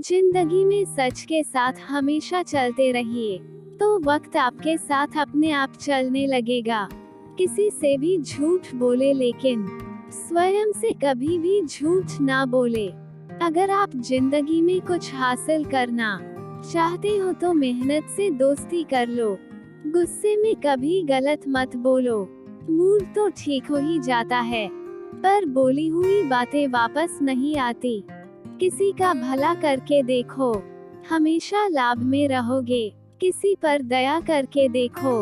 जिंदगी में सच के साथ हमेशा चलते रहिए, तो वक्त आपके साथ अपने आप चलने लगेगा। किसी से भी झूठ बोले, लेकिन स्वयं से कभी भी झूठ ना बोले। अगर आप जिंदगी में कुछ हासिल करना चाहते हो तो मेहनत से दोस्ती कर लो। गुस्से में कभी गलत मत बोलो। मूड तो ठीक हो ही जाता है, पर बोली हुई बातें वापस नहीं आती। किसी का भला करके देखो, हमेशा लाभ में रहोगे। किसी पर दया करके देखो,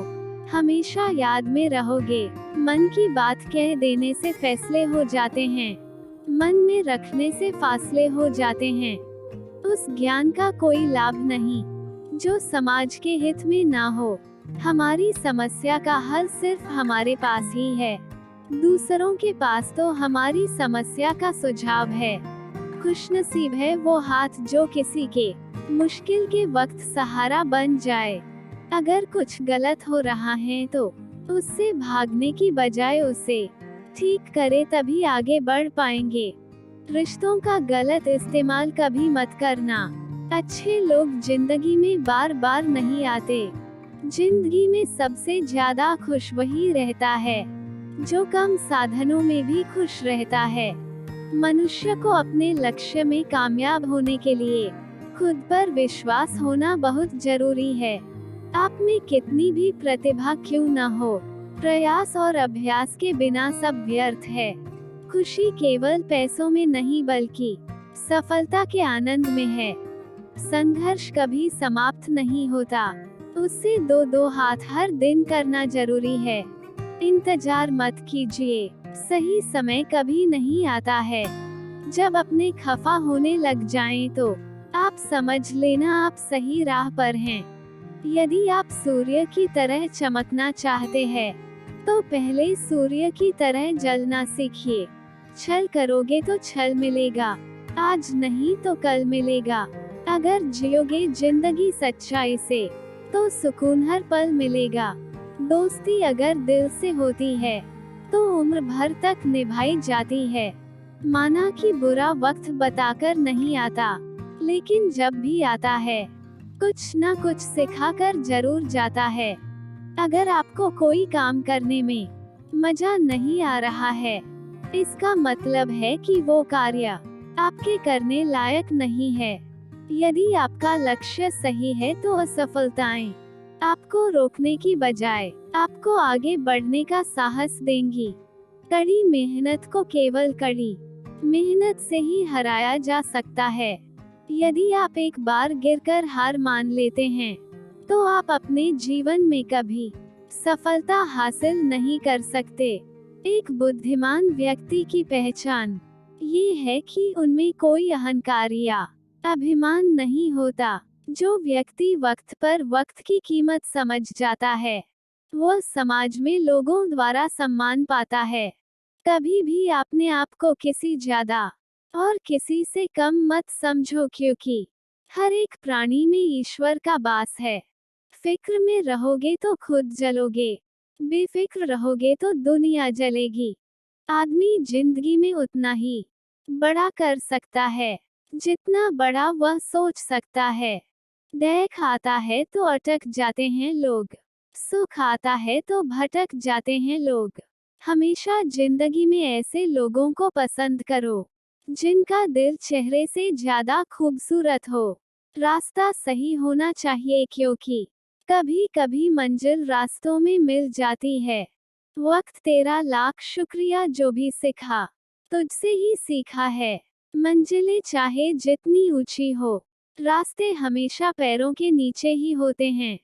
हमेशा याद में रहोगे। मन की बात कह देने से फैसले हो जाते हैं, मन में रखने से फासले हो जाते हैं। उस ज्ञान का कोई लाभ नहीं जो समाज के हित में ना हो। हमारी समस्या का हल सिर्फ हमारे पास ही है, दूसरों के पास तो हमारी समस्या का सुझाव है। खुशनसीब है वो हाथ जो किसी के मुश्किल के वक्त सहारा बन जाए। अगर कुछ गलत हो रहा है तो उससे भागने की बजाय उसे ठीक करे, तभी आगे बढ़ पाएंगे। रिश्तों का गलत इस्तेमाल कभी मत करना। अच्छे लोग जिंदगी में बार बार नहीं आते। जिंदगी में सबसे ज्यादा खुश वही रहता है जो कम साधनों में भी खुश रहता है। मनुष्य को अपने लक्ष्य में कामयाब होने के लिए खुद पर विश्वास होना बहुत जरूरी है। आप में कितनी भी प्रतिभा क्यों न हो, प्रयास और अभ्यास के बिना सब व्यर्थ है। खुशी केवल पैसों में नहीं बल्कि सफलता के आनंद में है। संघर्ष कभी समाप्त नहीं होता, उससे दो हाथ हर दिन करना जरूरी है। इंतजार मत कीजिए, सही समय कभी नहीं आता है। जब अपने खफा होने लग जाएं तो आप समझ लेना आप सही राह पर हैं। यदि आप सूर्य की तरह चमकना चाहते हैं तो पहले सूर्य की तरह जलना सीखिए। छल करोगे तो छल मिलेगा, आज नहीं तो कल मिलेगा। अगर जियोगे जिंदगी सच्चाई से तो सुकून हर पल मिलेगा। दोस्ती अगर दिल से होती है तो उम्र भर तक निभाई जाती है। माना कि बुरा वक्त बताकर नहीं आता, लेकिन जब भी आता है कुछ ना कुछ सिखाकर जरूर जाता है। अगर आपको कोई काम करने में मजा नहीं आ रहा है, इसका मतलब है कि वो कार्य आपके करने लायक नहीं है। यदि आपका लक्ष्य सही है तो असफलताएं आपको रोकने की बजाय आपको आगे बढ़ने का साहस देंगी। कड़ी मेहनत को केवल कड़ी मेहनत से ही हराया जा सकता है। यदि आप एक बार गिरकर हार मान लेते हैं तो आप अपने जीवन में कभी सफलता हासिल नहीं कर सकते। एक बुद्धिमान व्यक्ति की पहचान ये है कि उनमें कोई अहंकार या अभिमान नहीं होता। जो व्यक्ति वक्त पर वक्त की कीमत समझ जाता है वो समाज में लोगों द्वारा सम्मान पाता है। कभी भी अपने आप को किसी ज्यादा और किसी से कम मत समझो, क्योंकि हर एक प्राणी में ईश्वर का वास है। फिक्र में रहोगे तो खुद जलोगे, बेफिक्र रहोगे तो दुनिया जलेगी। आदमी जिंदगी में उतना ही बड़ा कर सकता है जितना बड़ा वह सोच सकता है। देख आता है तो अटक जाते हैं लोग, सुख आता है तो भटक जाते हैं लोग। हमेशा जिंदगी में ऐसे लोगों को पसंद करो जिनका दिल चेहरे से ज्यादा खूबसूरत हो। रास्ता सही होना चाहिए, क्योंकि कभी कभी मंजिल रास्तों में मिल जाती है। वक्त तेरा लाख शुक्रिया जो भी सिखा तुझसे ही सीखा है। मंजिलें चाहे जितनी ऊंची हो, रास्ते हमेशा पैरों के नीचे ही होते हैं।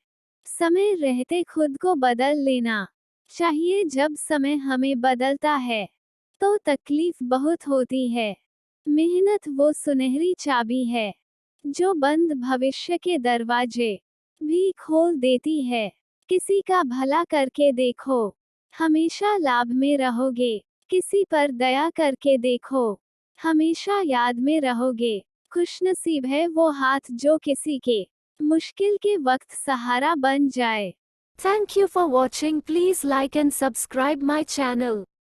समय रहते खुद को बदल लेना चाहिए। जब समय हमें बदलता है तो तकलीफ बहुत होती है। मेहनत वो सुनहरी चाबी है जो बंद भविष्य के दरवाजे भी खोल देती है। किसी का भला करके देखो, हमेशा लाभ में रहोगे। किसी पर दया करके देखो, हमेशा याद में रहोगे। खुशनसीब है वो हाथ जो किसी के मुश्किल के वक्त सहारा बन जाए। Thank you for watching. Please like and subscribe my channel.